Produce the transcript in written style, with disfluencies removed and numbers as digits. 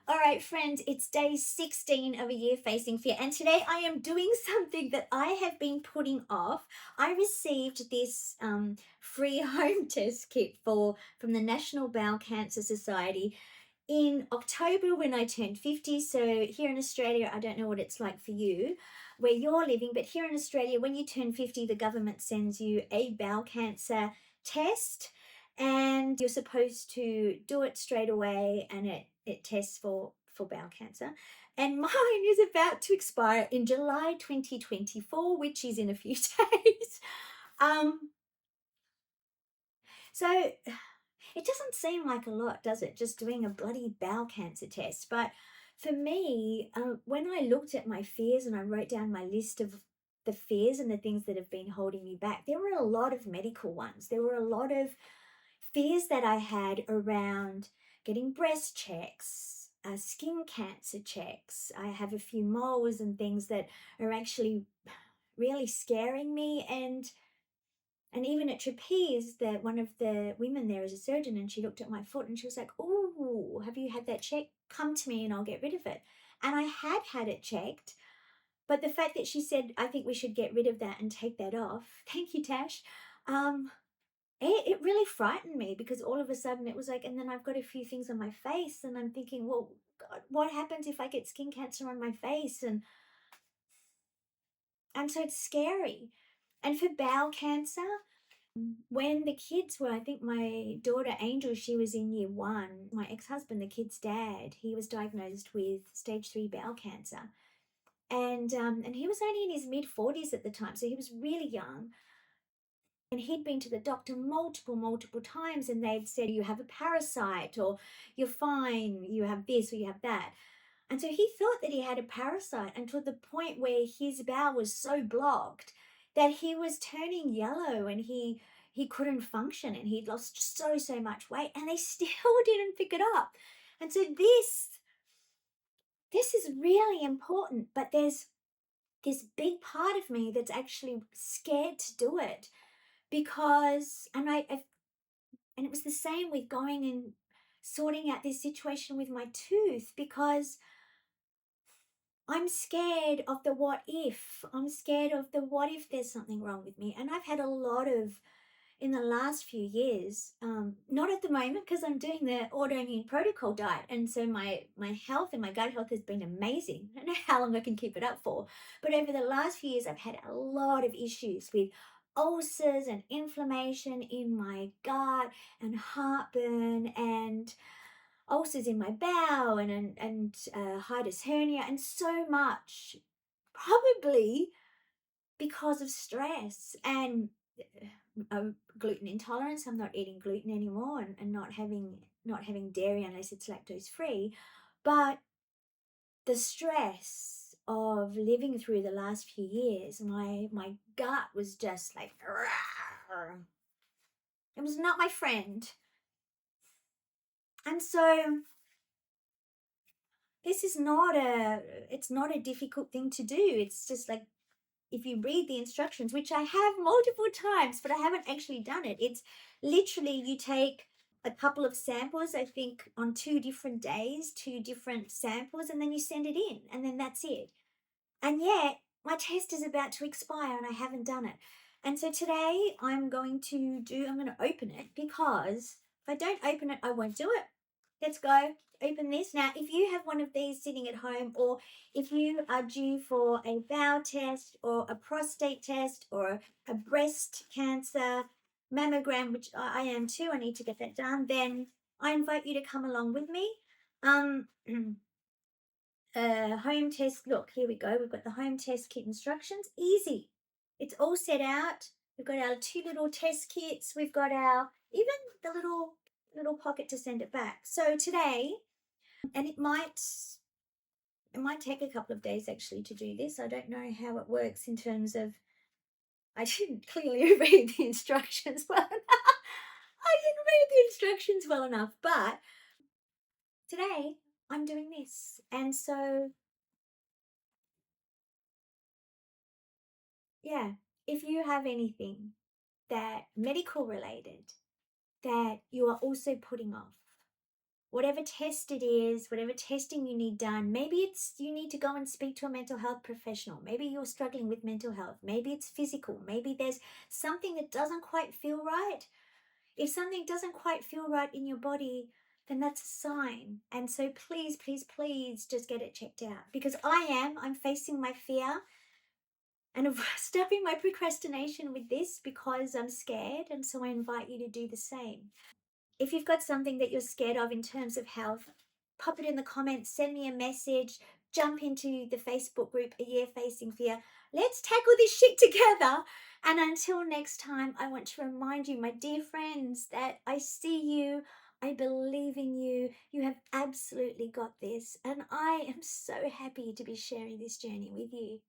All right, friends, it's day 16 of a year facing fear, and today I am doing something that I have been putting off. I received this free home test kit from the National Bowel Cancer Society in October when I turned 50. So here in Australia, I don't know what it's like for you where you're living, but here in Australia, when you turn 50, the government sends you a bowel cancer test and you're supposed to do it straight away, and it tests for bowel cancer. And mine is about to expire in July 2024, which is in a few days. Um, so it doesn't seem like a lot, does it? Just doing a bloody bowel cancer test. But for me, when I looked at my fears and I wrote down my list of the fears and the things that have been holding me back, there were a lot of medical ones. There were a lot of fears that I had around getting breast checks, skin cancer checks. I have a few moles and things that are actually really scaring me. And even at trapeze, that one of the women there is a surgeon, and she looked at my foot and she was like, "Oh, have you had that checked? Come to me and I'll get rid of it." And I had it checked, but the fact that she said, "I think we should get rid of that and take that off," thank you, Tash. Um, it really frightened me, because all of a sudden it was like, and then I've got a few things on my face, and I'm thinking, well, God, what happens if I get skin cancer on my face? And so it's scary. And for bowel cancer, when the kids were, I think my daughter Angel, she was in year one. My ex-husband, the kid's dad, he was diagnosed with stage 3 bowel cancer, and he was only in his mid 40s at the time, so he was really young. And he'd been to the doctor multiple times, and they'd said, "You have a parasite," or "You're fine, you have this or you have that." And so he thought that he had a parasite, until the point where his bowel was so blocked that he was turning yellow, and he couldn't function, and he'd lost so much weight, and they still didn't pick it up. And so this is really important, but there's this big part of me that's actually scared to do it, because and it was the same with going and sorting out this situation with my tooth, because I'm scared of the what if. I'm scared of the what if there's something wrong with me. And I've had a lot of, in the last few years, not at the moment because I'm doing the autoimmune protocol diet. And so my health and my gut health has been amazing. I don't know how long I can keep it up for. But over the last few years, I've had a lot of issues with ulcers and inflammation in my gut and heartburn and ulcers in my bowel and hiatus hernia, and so much, probably because of stress and gluten intolerance. I'm not eating gluten anymore, and not having dairy unless it's lactose free. But the stress of living through the last few years, my gut was just like, "Rawr." It was not my friend. And so this is not a it's not a difficult thing to do. It's just like, if you read the instructions, which I have multiple times, but I haven't actually done it. It's literally, you take a couple of samples, I think on 2 different days, 2 different samples, and then you send it in, and then that's it. And yet my test is about to expire and I haven't done it. And so today I'm going to open it, because if I don't open it, I won't do it. Let's go. Open this. Now, if you have one of these sitting at home, or if you are due for a bowel test or a prostate test or a breast cancer mammogram, which I am too, I need to get that done, then I invite you to come along with me. Um, home test. Look, here we go. We've got the home test kit instructions. Easy. It's all set out. We've got our 2 little test kits. We've got our, even the little pocket to send it back. So today, and it might take a couple of days actually to do this. I don't know how it works in terms of, I didn't clearly read the instructions well enough. I didn't read the instructions well enough, but today I'm doing this. And so, yeah, if you have anything that medical related that you are also putting off, whatever test it is, whatever testing you need done, maybe it's you need to go and speak to a mental health professional. Maybe you're struggling with mental health. Maybe it's physical. Maybe there's something that doesn't quite feel right. If something doesn't quite feel right in your body, then that's a sign. And so please, please, please just get it checked out, because I'm facing my fear and I'm stopping my procrastination with this because I'm scared. And so I invite you to do the same. If you've got something that you're scared of in terms of health, pop it in the comments, send me a message, jump into the Facebook group, A Year Facing Fear. Let's tackle this shit together. And until next time, I want to remind you, my dear friends, that I see you. I believe in you. You have absolutely got this. And I am so happy to be sharing this journey with you.